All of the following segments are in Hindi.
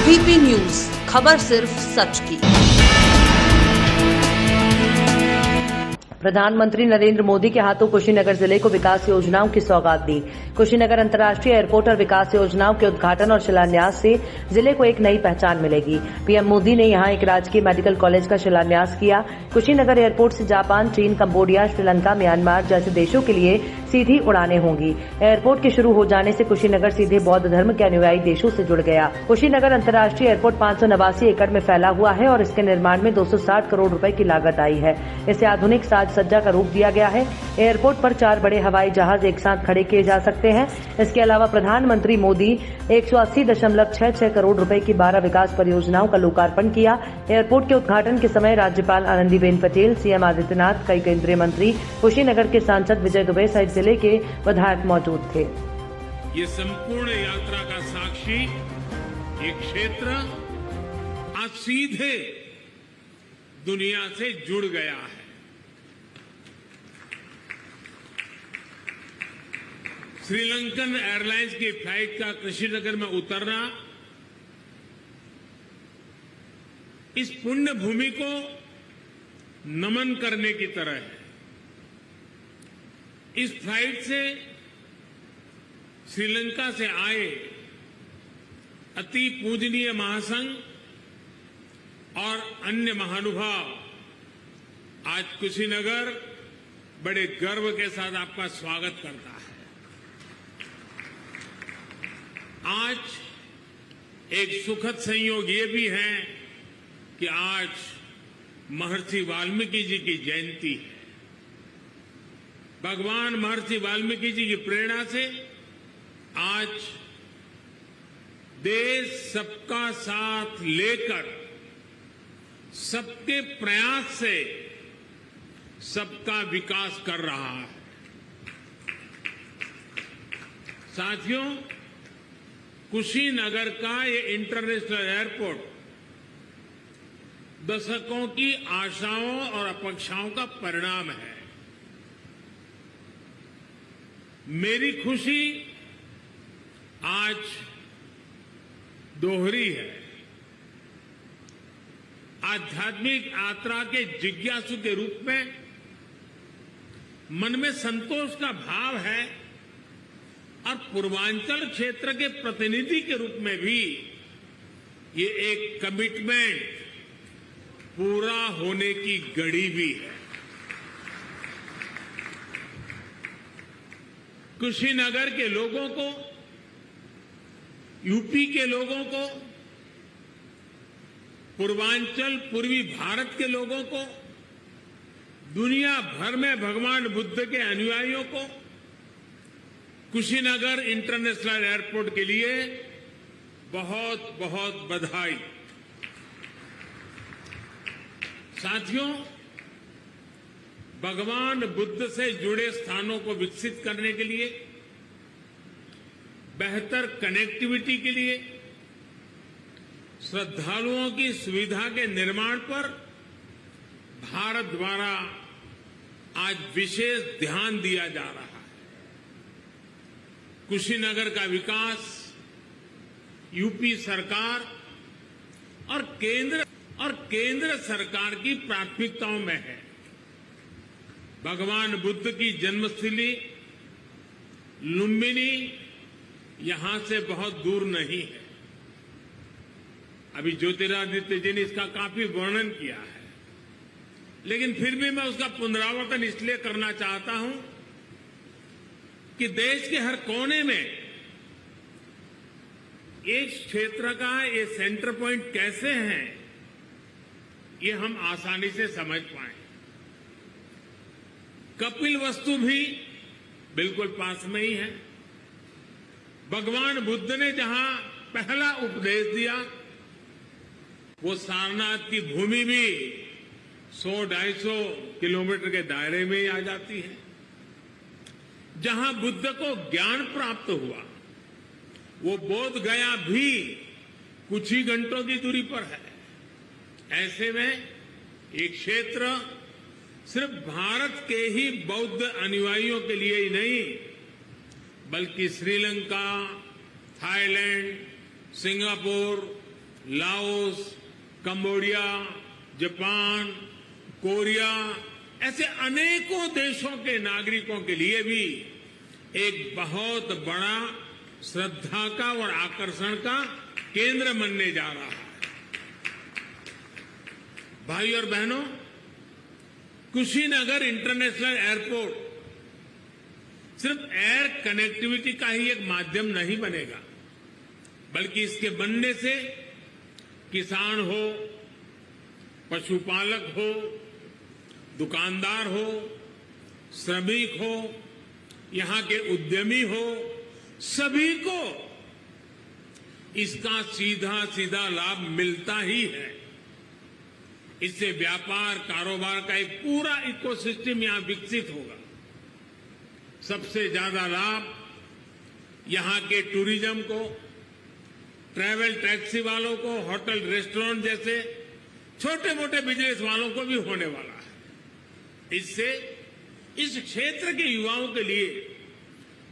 एबीपी न्यूज, खबर सिर्फ सच की। प्रधानमंत्री नरेंद्र मोदी के हाथों कुशीनगर जिले को विकास योजनाओं की सौगात दी। कुशीनगर अंतर्राष्ट्रीय एयरपोर्ट और विकास योजनाओं के उद्घाटन और शिलान्यास से जिले को एक नई पहचान मिलेगी। पीएम मोदी ने यहां एक राजकीय मेडिकल कॉलेज का शिलान्यास किया। कुशीनगर एयरपोर्ट से जापान, चीन, कंबोडिया, श्रीलंका, म्यांमार जैसे देशों के लिए सीधी उड़ानें होंगी। एयरपोर्ट के शुरू हो जाने से कुशीनगर सीधे बौद्ध धर्म के अनुयायी देशों से जुड़ गया। कुशीनगर अंतर्राष्ट्रीय एयरपोर्ट 589 एकड़ में फैला हुआ है और इसके निर्माण में 260 करोड़ रुपए की लागत आई है। इसे आधुनिक सज्जा का रूप दिया गया है। एयरपोर्ट पर 4 बड़े हवाई जहाज एक साथ खड़े किए जा सकते हैं। इसके अलावा प्रधानमंत्री मोदी 180.66 करोड़ रुपए की 12 विकास परियोजनाओं का लोकार्पण किया। एयरपोर्ट के उद्घाटन के समय राज्यपाल आनंदीबेन पटेल, सीएम आदित्यनाथ, कई केंद्रीय मंत्री, कुशीनगर के सांसद विजय दुबे सहित जिले के विधायक मौजूद थे। ये संपूर्ण यात्रा का साक्षी ये क्षेत्र आज सीधे दुनिया से जुड़ गया है। श्रीलंकन एयरलाइंस की फ्लाइट का कुशीनगर में उतरना इस पुण्य भूमि को नमन करने की तरह है। इस फ्लाइट से श्रीलंका से आए अति पूजनीय महासंघ और अन्य महानुभाव आज कुशीनगर बड़े गर्व के साथ आपका स्वागत करता है। आज एक सुखद संयोग ये भी है कि आज महर्षि वाल्मीकि जी की जयंती है। भगवान महर्षि वाल्मीकि जी की प्रेरणा से आज देश सबका साथ लेकर सबके प्रयास से सबका विकास कर रहा है। साथियों, कुशीनगर का ये इंटरनेशनल एयरपोर्ट दशकों की आशाओं और अपेक्षाओं का परिणाम है। मेरी खुशी आज दोहरी है। आध्यात्मिक यात्रा के जिज्ञासु के रूप में मन में संतोष का भाव है और पूर्वांचल क्षेत्र के प्रतिनिधि के रूप में भी ये एक कमिटमेंट पूरा होने की घड़ी भी है। कुशीनगर के लोगों को, यूपी के लोगों को, पूर्वांचल पूर्वी भारत के लोगों को, दुनिया भर में भगवान बुद्ध के अनुयायियों को कुशीनगर इंटरनेशनल एयरपोर्ट के लिए बहुत बहुत बधाई। साथियों, भगवान बुद्ध से जुड़े स्थानों को विकसित करने के लिए, बेहतर कनेक्टिविटी के लिए, श्रद्धालुओं की सुविधा के निर्माण पर भारत द्वारा आज विशेष ध्यान दिया जा रहा है। कुशीनगर का विकास यूपी सरकार और केंद्र सरकार की प्राथमिकताओं में है। भगवान बुद्ध की जन्मस्थली लुम्बिनी यहां से बहुत दूर नहीं है। अभी ज्योतिरादित्य जी ने इसका काफी वर्णन किया है, लेकिन फिर भी मैं उसका पुनरावर्तन इसलिए करना चाहता हूं कि देश के हर कोने में एक क्षेत्र का ये सेंटर पॉइंट कैसे हैं, ये हम आसानी से समझ पाए। कपिलवस्तु भी बिल्कुल पास में ही है। भगवान बुद्ध ने जहां पहला उपदेश दिया, वो सारनाथ की भूमि भी 100-250 किलोमीटर के दायरे में ही आ जाती है। जहां बुद्ध को ज्ञान प्राप्त हुआ, वो बोध गया भी कुछ ही घंटों की दूरी पर है। ऐसे में एक क्षेत्र सिर्फ भारत के ही बौद्ध अनुयायियों के लिए ही नहीं, बल्कि Sri Lanka, Thailand, Singapore, Laos, Cambodia, Japan, Korea ऐसे अनेकों देशों के नागरिकों के लिए भी एक बहुत बड़ा श्रद्धा का और आकर्षण का केंद्र बनने जा रहा है। भाई और बहनों, कुशीनगर इंटरनेशनल एयरपोर्ट सिर्फ एयर कनेक्टिविटी का ही एक माध्यम नहीं बनेगा, बल्कि इसके बनने से किसान हो, पशुपालक हो, दुकानदार हो, श्रमिक हो, यहां के उद्यमी हो, सभी को इसका सीधा सीधा लाभ मिलता ही है। इससे व्यापार कारोबार का एक पूरा इकोसिस्टम यहां विकसित होगा। सबसे ज्यादा लाभ यहां के टूरिज्म को, ट्रैवल टैक्सी वालों को, होटल रेस्टोरेंट जैसे छोटे मोटे बिजनेस वालों को भी होने वाला है। इससे इस क्षेत्र के युवाओं के लिए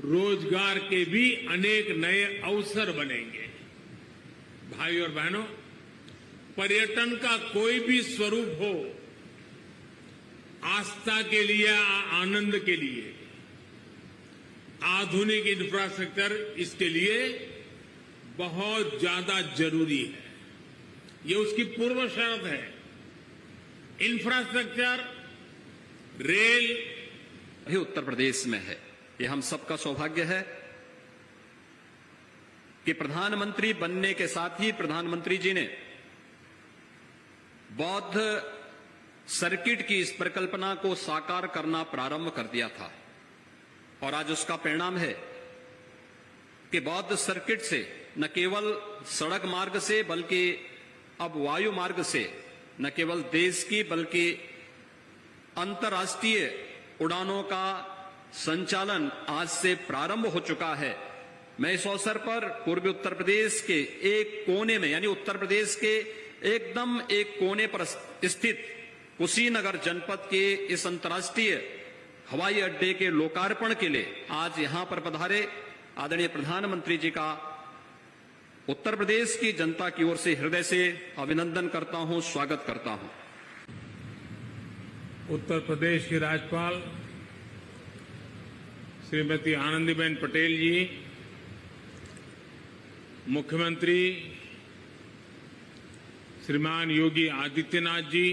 रोजगार के भी अनेक नए अवसर बनेंगे। भाई और बहनों, पर्यटन का कोई भी स्वरूप हो, आस्था के लिए, आनंद के लिए आधुनिक इंफ्रास्ट्रक्चर इसके लिए बहुत ज्यादा जरूरी है। ये उसकी पूर्व शर्त है। इंफ्रास्ट्रक्चर, रेल भी उत्तर प्रदेश में है। ये हम सबका सौभाग्य है कि प्रधानमंत्री बनने के साथ ही प्रधानमंत्री जी ने बौद्ध सर्किट की इस परिकल्पना को साकार करना प्रारंभ कर दिया था, और आज उसका परिणाम है कि बौद्ध सर्किट से न केवल सड़क मार्ग से बल्कि अब वायु मार्ग से न केवल देश की बल्कि अंतर्राष्ट्रीय उड़ानों का संचालन आज से प्रारंभ हो चुका है। मैं इस अवसर पर पूर्वी उत्तर प्रदेश के एक कोने में, यानी उत्तर प्रदेश के एकदम एक कोने पर स्थित कुशीनगर जनपद के इस अंतर्राष्ट्रीय हवाई अड्डे के लोकार्पण के लिए आज यहां पर पधारे आदरणीय प्रधानमंत्री जी का उत्तर प्रदेश की जनता की ओर से हृदय से अभिनंदन करता हूं, स्वागत करता हूं। उत्तर प्रदेश की राज्यपाल श्रीमती आनंदीबेन पटेल जी, मुख्यमंत्री श्रीमान योगी आदित्यनाथ जी,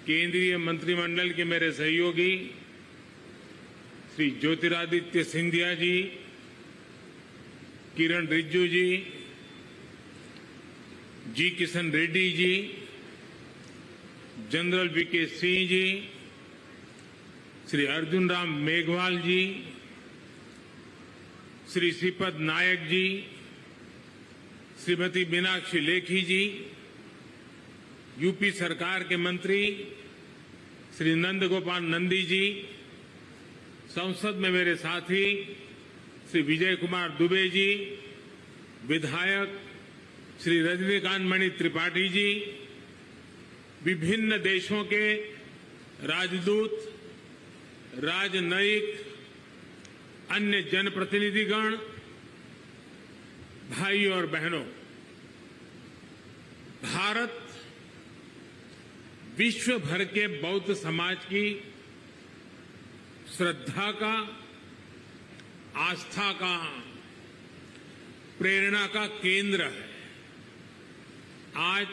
केंद्रीय मंत्रिमंडल के मेरे सहयोगी श्री ज्योतिरादित्य सिंधिया जी, किरण रिजिजू जी किशन रेड्डी जी, जनरल वीके सिंह जी, श्री अर्जुन राम मेघवाल जी, श्री श्रीपद नायक जी, श्रीमती मीनाक्षी लेखी जी, यूपी सरकार के मंत्री श्री नंद गोपाल नंदी जी, संसद में मेरे साथी श्री विजय कुमार दुबे जी, विधायक श्री रजनीकांत मणि त्रिपाठी जी, विभिन्न देशों के राजदूत, राजनयिक, अन्य जनप्रतिनिधिगण, भाई और बहनों, भारत विश्व भर के बौद्ध समाज की श्रद्धा का, आस्था का, प्रेरणा का केंद्र है। आज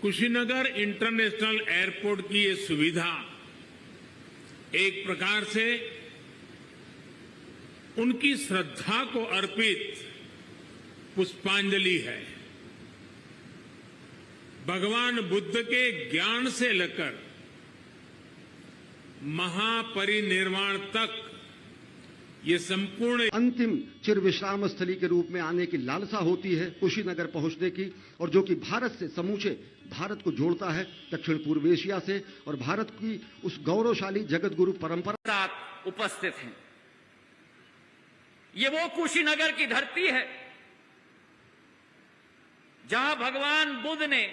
कुशीनगर इंटरनेशनल एयरपोर्ट की ये सुविधा एक प्रकार से उनकी श्रद्धा को अर्पित पुष्पांजलि है। भगवान बुद्ध के ज्ञान से लेकर महापरिनिर्वाण तक ये संपूर्ण अंतिम चिर विश्राम स्थली के रूप में आने की लालसा होती है कुशीनगर पहुंचने की, और जो कि भारत से समूचे भारत को जोड़ता है दक्षिण पूर्व एशिया से, और भारत की उस गौरवशाली जगत गुरु परंपरा उपस्थित हैं। ये वो कुशीनगर की धरती है जहां भगवान बुद्ध ने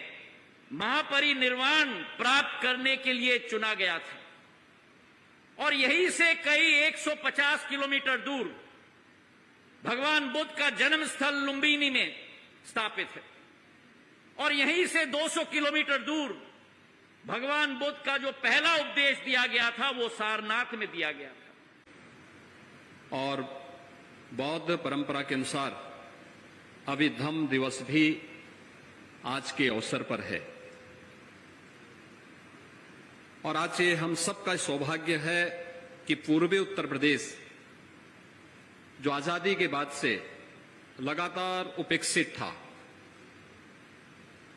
महापरिनिर्वाण प्राप्त करने के लिए चुना गया था, और यहीं से कई 150 किलोमीटर दूर भगवान बुद्ध का जन्म स्थल लुम्बिनी में स्थापित है और यहीं से 200 किलोमीटर दूर भगवान बुद्ध का जो पहला उपदेश दिया गया था वो सारनाथ में दिया गया था। और बौद्ध परंपरा के अनुसार अभिधम्म दिवस भी आज के अवसर पर है और आज से हम सबका सौभाग्य है कि पूर्वी उत्तर प्रदेश जो आजादी के बाद से लगातार उपेक्षित था,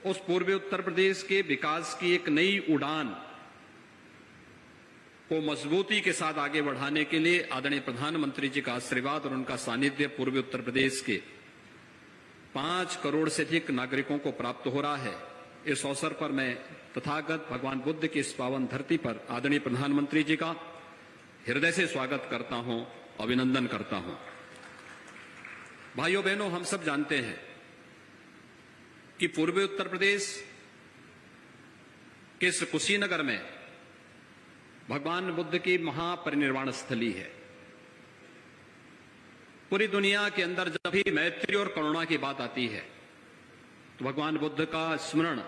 उस पूर्वी उत्तर प्रदेश के विकास की एक नई उड़ान को मजबूती के साथ आगे बढ़ाने के लिए आदरणीय प्रधानमंत्री जी का आशीर्वाद और उनका सानिध्य पूर्वी उत्तर प्रदेश के 5 करोड़ से अधिक नागरिकों को प्राप्त हो रहा है। इस अवसर पर मैं तथागत भगवान बुद्ध की इस पावन धरती पर आदरणीय प्रधानमंत्री जी का हृदय से स्वागत करता हूं, अभिनंदन करता हूं। भाइयों बहनों, हम सब जानते हैं कि पूर्वी उत्तर प्रदेश के इस कुशीनगर में भगवान बुद्ध की महापरिनिर्वाण स्थली है। पूरी दुनिया के अंदर जब भी मैत्री और करुणा की बात आती है तो भगवान बुद्ध का स्मरण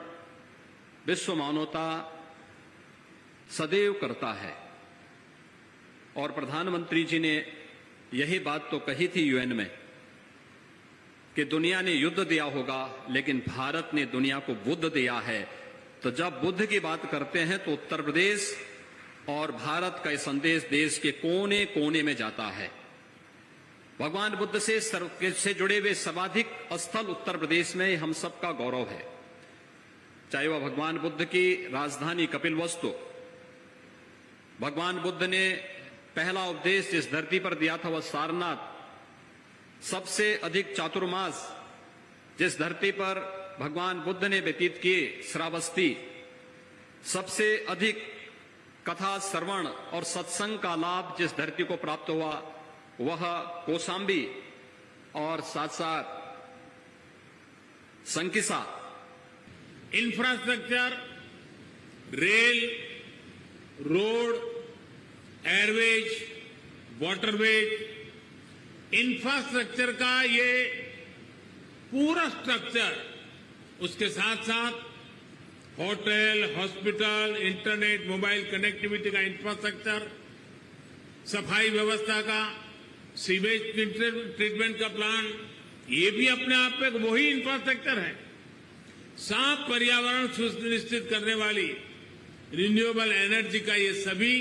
विश्व मानवता सदैव करता है और प्रधानमंत्री जी ने यही बात तो कही थी यूएन में कि दुनिया ने युद्ध दिया होगा लेकिन भारत ने दुनिया को बुद्ध दिया है। तो जब बुद्ध की बात करते हैं तो उत्तर प्रदेश और भारत का संदेश देश के कोने कोने में जाता है। भगवान बुद्ध से जुड़े हुए सर्वाधिक स्थल उत्तर प्रदेश में हम सबका गौरव है, चाहे वह भगवान बुद्ध की राजधानी कपिलवस्तु। भगवान बुद्ध ने पहला उपदेश जिस धरती पर दिया था वह सारनाथ। सबसे अधिक चातुर्मास जिस धरती पर भगवान बुद्ध ने व्यतीत किए श्रावस्ती। सबसे अधिक कथा श्रवण और सत्संग का लाभ जिस धरती को प्राप्त हुआ वह कौशाम्बी और साथ साथ Sankisa. Infrastructure, rail, road, Airways, waterways, infrastructure का ये पूरा स्ट्रक्चर, उसके साथ साथ hotel, hospital, internet, mobile connectivity का इंफ्रास्ट्रक्चर, सफाई व्यवस्था का, सीवेज ट्रीटमेंट का प्लान, ये भी अपने आप में वही इंफ्रास्ट्रक्चर है। साफ पर्यावरण सुनिश्चित करने वाली रिन्यूएबल एनर्जी का ये सभी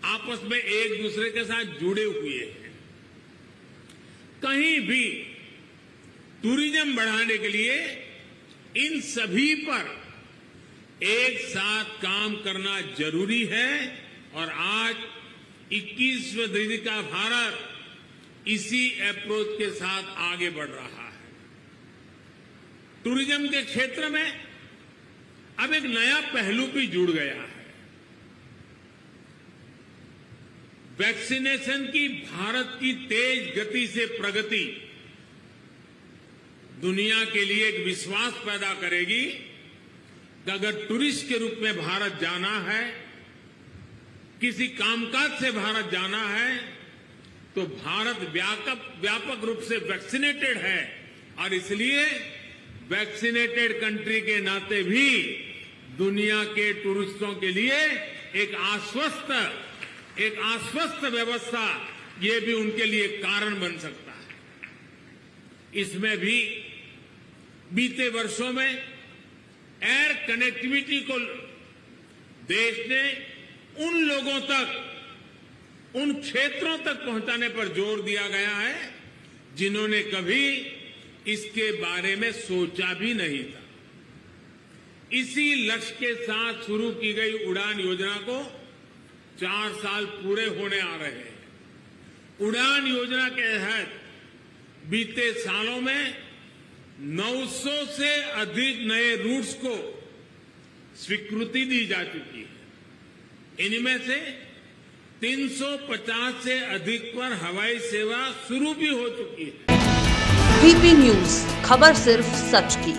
आपस में एक दूसरे के साथ जुड़े हुए हैं। कहीं भी टूरिज्म बढ़ाने के लिए इन सभी पर एक साथ काम करना जरूरी है और आज 21वीं सदी का भारत इसी अप्रोच के साथ आगे बढ़ रहा है। टूरिज्म के क्षेत्र में अब एक नया पहलू भी जुड़ गया है। वैक्सीनेशन की भारत की तेज गति से प्रगति दुनिया के लिए एक विश्वास पैदा करेगी कि अगर टूरिस्ट के रूप में भारत जाना है, किसी कामकाज से भारत जाना है, तो भारत व्यापक रूप से वैक्सीनेटेड है और इसलिए वैक्सीनेटेड कंट्री के नाते भी दुनिया के टूरिस्टों के लिए एक आश्वस्त व्यवस्था ये भी उनके लिए कारण बन सकता है। इसमें भी बीते वर्षों में एयर कनेक्टिविटी को देश ने उन लोगों तक, उन क्षेत्रों तक पहुंचाने पर जोर दिया गया है जिन्होंने कभी इसके बारे में सोचा भी नहीं था। इसी लक्ष्य के साथ शुरू की गई उड़ान योजना को 4 साल पूरे होने आ रहे हैं। उड़ान योजना के तहत बीते सालों में 900 से अधिक नए रूट्स को स्वीकृति दी जा चुकी है। इनमें से 350 से अधिक पर हवाई सेवा शुरू भी हो चुकी है। वीपी न्यूज, खबर सिर्फ सच की।